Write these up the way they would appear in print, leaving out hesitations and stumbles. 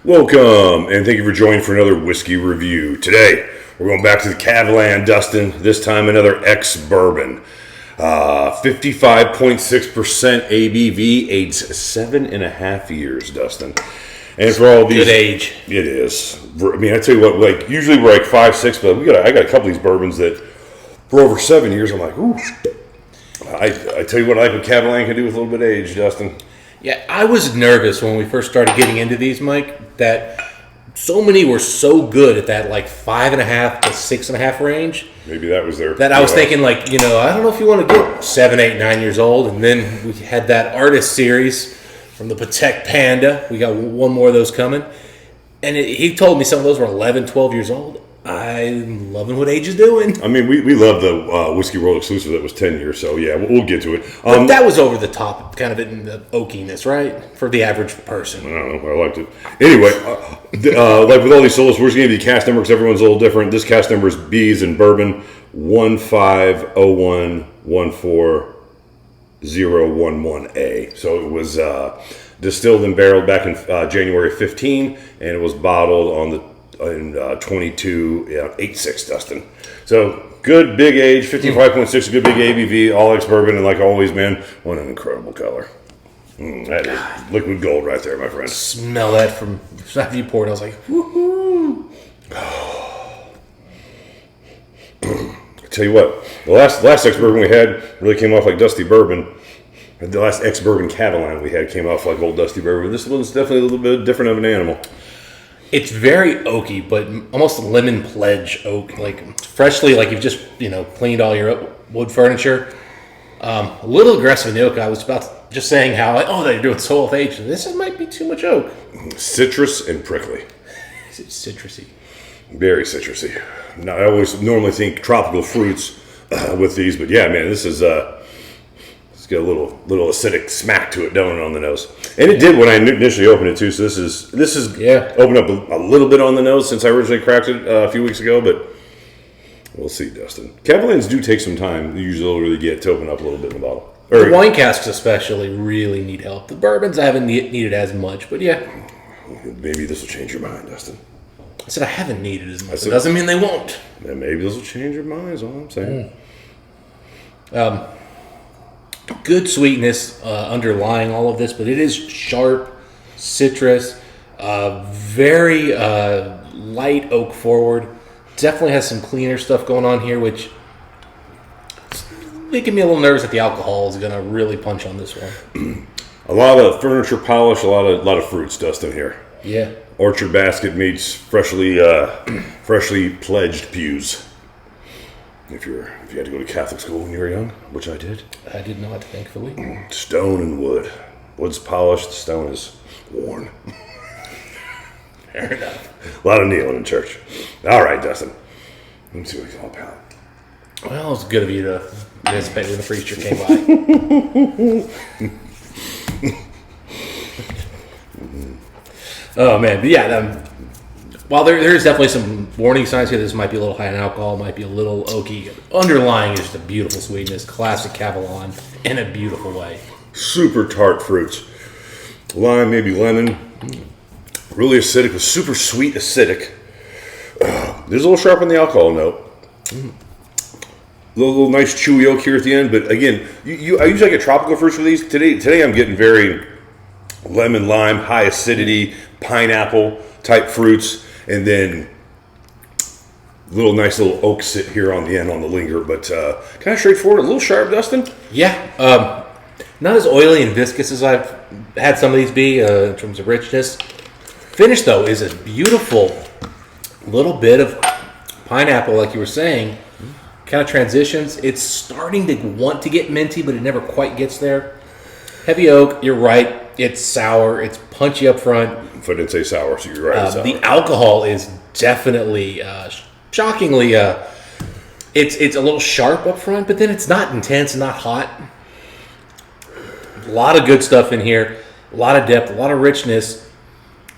Welcome, and thank you for joining for another whiskey review. Today, we're going back to the Ka Va Lan, Dustin. This time, another ex-bourbon. 55.6% ABV, aged 7.5 years, Dustin. And for all these... Good age. It is. I mean, I tell you what, like, usually we're like 5, 6, but I got a couple of these bourbons that, for over 7 years, I'm like, ooh. I tell you what, I like what Ka Va Lan can do with a little bit of age, Dustin. Yeah, I was nervous when we first started getting into these, Mike, that so many were so good at that like 5.5 to 6.5 range. Maybe that was their... That I was thinking like, I don't know if you want to get 7, 8, 9 years old. And then we had that artist series from the Patek Panda. We got one more of those coming. And he told me some of those were 11, 12 years old. I'm loving what age is doing. I mean, we love the Whiskey World exclusive that was 10 years, so yeah, we'll get to it. But that was over the top, kind of in the oakiness, right? For the average person. I don't know, I liked it. Anyway, like with all these Solist, we're just going to give you cast number because everyone's a little different. This cast number is B's in Bourbon 150114011A. So it was distilled and barreled back in January 15, and it was bottled on the in 22.86, Dustin. So good big age, 55.6, good big ABV, all ex-bourbon, and like always, man, what an incredible color. That is liquid gold right there, my friend. Smell that from after you poured. I was like, woohoo! I tell you what, the last ex-bourbon we had really came off like dusty bourbon. The last ex-bourbon Ka Va Lan we had came off like old dusty bourbon. This one's definitely a little bit different of an animal. It's very oaky, but almost lemon pledge oak, like freshly, like you've just cleaned all your wood furniture. A little aggressive in the oak. I was about just saying how they're doing so with age. This might be too much oak. Citrus and prickly. It's citrusy. Very citrusy. Now I always normally think tropical fruits with these, but yeah, man, this is it's got a little acidic smack to it, don't it, on the nose? And it did when I initially opened it too. So this is opened up a little bit on the nose since I originally cracked it a few weeks ago, but we'll see, Dustin. Ka Va Lans do take some time. Usually they'll really get to open up a little bit in the bottle. The wine casks especially really need help. The bourbons I haven't needed as much, but yeah. Maybe this will change your mind, Dustin. I said I haven't needed as much. It doesn't mean they won't. Yeah, maybe this will change your mind is all I'm saying. Good sweetness underlying all of this, but it is sharp, citrus, very light oak forward. Definitely has some cleaner stuff going on here, which is making me a little nervous that the alcohol is going to really punch on this one. A lot of furniture polish, a lot of fruits, Dustin, here. Yeah. Orchard basket meets freshly pledged pews. If you had to go to Catholic school when you were young, which I did. I did not, thankfully. Stone and wood. Wood's polished, stone is worn. Fair enough. A lot of kneeling in church. All right, Dustin. Let me see what we can all pound. Well, it's good of you to participate when the preacher came by. Oh, man. But yeah, while there's definitely some warning signs here, this might be a little high in alcohol, might be a little oaky. Underlying is just a beautiful sweetness, classic Kavalan in a beautiful way. Super tart fruits. Lime, maybe lemon. Really acidic, but super sweet acidic. There's a little sharp on the alcohol note. A little nice chewy oak here at the end, but again, I usually get tropical fruits with these. Today I'm getting very lemon, lime, high acidity, pineapple type fruits. And then nice little oak sit here on the end on the linger, but kind of straightforward, a little sharp, Dustin. Yeah, not as oily and viscous as I've had some of these be in terms of richness. Finish though is a beautiful little bit of pineapple, like you were saying. Kind of transitions. It's starting to want to get minty, but it never quite gets there. Heavy oak, you're right. It's sour. It's punchy up front. If I didn't say sour, so you're right. The alcohol is definitely, shockingly, it's a little sharp up front, but then it's not intense and not hot. A lot of good stuff in here. A lot of depth, a lot of richness,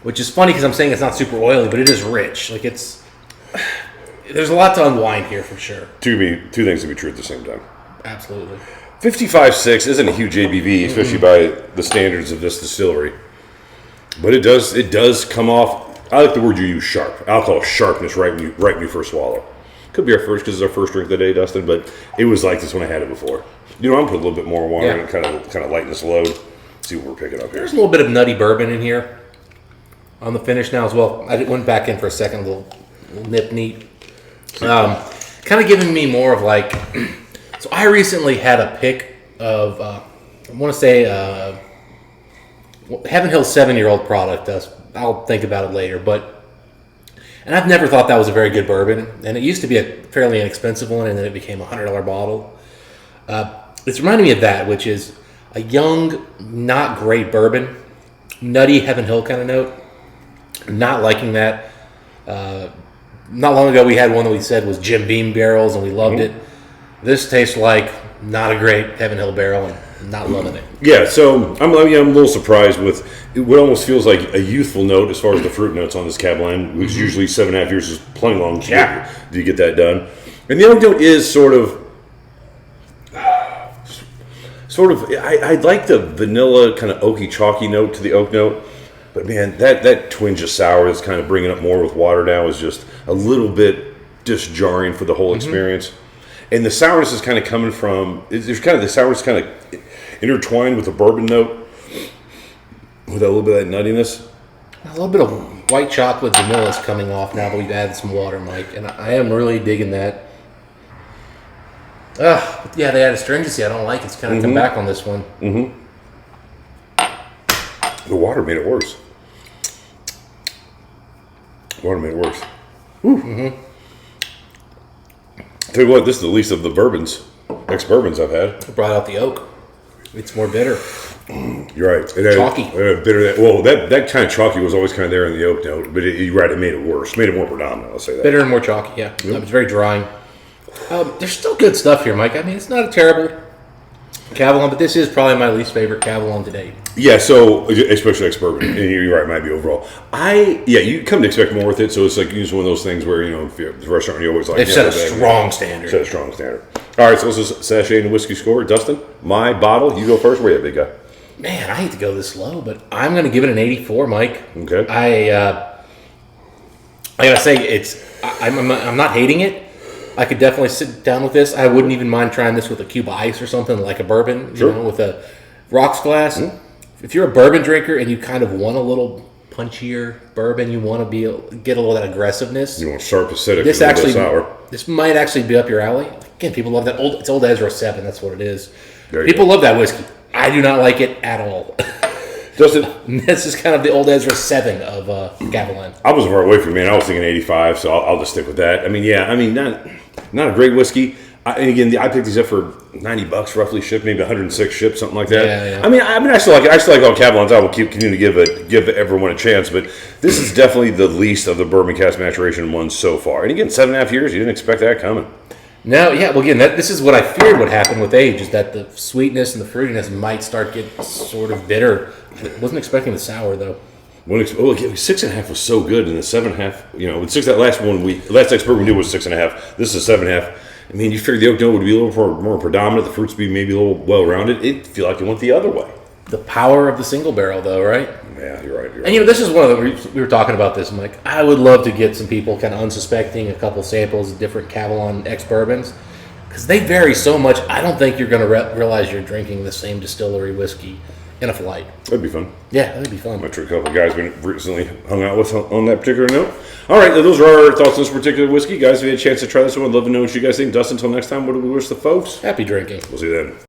which is funny because I'm saying it's not super oily, but it is rich. Like there's a lot to unwind here for sure. Two things to be true at the same time. Absolutely. 55.6 isn't a huge ABV, especially by the standards of this distillery. But it does come off. I like the word you use, sharp. Alcohol sharpness right when you first swallow. Could be our first because it's our first drink of the day, Dustin. But it was like this when I had it before. You know, I'm putting a little bit more water in, kind of lighten this load. See what we're picking up here. There's a little bit of nutty bourbon in here on the finish now as well. I went back in for a second, a little nip neat. Kind of giving me more of like. So I recently had a pick of I want to say Heaven Hill's 7-year-old product. I'll think about it later, and I've never thought that was a very good bourbon. And it used to be a fairly inexpensive one, and then it became a $100 bottle. It's reminding me of that, which is a young, not great bourbon, nutty Heaven Hill kind of note. Not liking that. Not long ago, we had one that we said was Jim Beam barrels, and we loved it. This tastes like not a great Heaven Hill barrel, and not loving it. Yeah, so I'm a little surprised with what almost feels like a youthful note as far as the fruit notes on this Kavalan, which usually 7.5 years is plenty long to you get that done. And the oak note is sort of. I like the vanilla kind of oaky, chalky note to the oak note, but man, that twinge of sour that's kind of bringing up more with water now is just a little bit disjarring for the whole experience. And the sourness is kind of coming from. There's kind of the sourness kind of intertwined with the bourbon note, with a little bit of that nuttiness. A little bit of white chocolate vanilla is coming off now that we've added some water, Mike, and I am really digging that. Yeah, they added astringency. I don't like it. It's kind of come back on this one. The water made it worse. Tell you what, this is the least of the ex-bourbons I've had. It brought out the oak. It's more bitter. You're right. Chalky. Bitter. That kind of chalky was always kind of there in the oak note, but you're right. It made it worse. Made it more predominant. I'll say that. Bitter and more chalky. Yeah, it was very drying. There's still good stuff here, Mike. I mean, it's not a terrible Kavalan, but this is probably my least favorite Kavalan today. Yeah, so especially ex-bourbon, and you're right, it might be overall. You come to expect more with it, so it's like one of those things where if you're at the restaurant, you always like they've set a strong standard. All right, so this is sachet and whiskey score. Dustin, my bottle. You go first. Where you at, big guy? Man, I hate to go this low, but I'm going to give it an 84, Mike. Okay. I gotta say I'm not hating it. I could definitely sit down with this. I wouldn't even mind trying this with a cube of ice or something, like a bourbon, with a rocks glass. If you're a bourbon drinker and you kind of want a little punchier bourbon, you want to get a little of that aggressiveness. You want sharp acidic, sour. This might actually be up your alley. Again, people love that it's Old Ezra 7. That's what it is. People love that whiskey. I do not like it at all. Justin, this is kind of the Old Ezra 7 of Kavalan. I wasn't far away from you, man. I was thinking 85, so I'll just stick with that. I mean, not a great whiskey. And again, I picked these up for $90 roughly shipped, maybe 106 shipped, something like that. Yeah. I still like it. I still like all Kavalans. I will continue to give everyone a chance, but this is definitely the least of the bourbon cask maturation ones so far. And again, 7.5 years, you didn't expect that coming. No, yeah. Well, again, this is what I feared would happen with age, is that the sweetness and the fruitiness might start getting sort of bitter. I wasn't expecting the sour though. Again, 6.5 was so good, and the 7.5, that last ex-bourbon we did was 6.5. This is 7.5. I mean, you figured the oak note would be a little more predominant, the fruits would be maybe a little well-rounded. It feel like it went the other way. The power of the single barrel, though, right? Yeah, you're right. And this is one of the we were talking about this. I'm like, I would love to get some people kind of unsuspecting a couple samples of different Kavalan ex-bourbons, because they vary so much. I don't think you're going to realize you're drinking the same distillery whiskey in a flight. That'd be fun. Yeah, that'd be fun. I'm sure a couple of guys we recently hung out with on that particular note. All right, those are our thoughts on this particular whiskey. Guys, if you had a chance to try this one, I'd love to know what you guys think. Dustin, until next time, what do we wish the folks? Happy drinking. We'll see you then.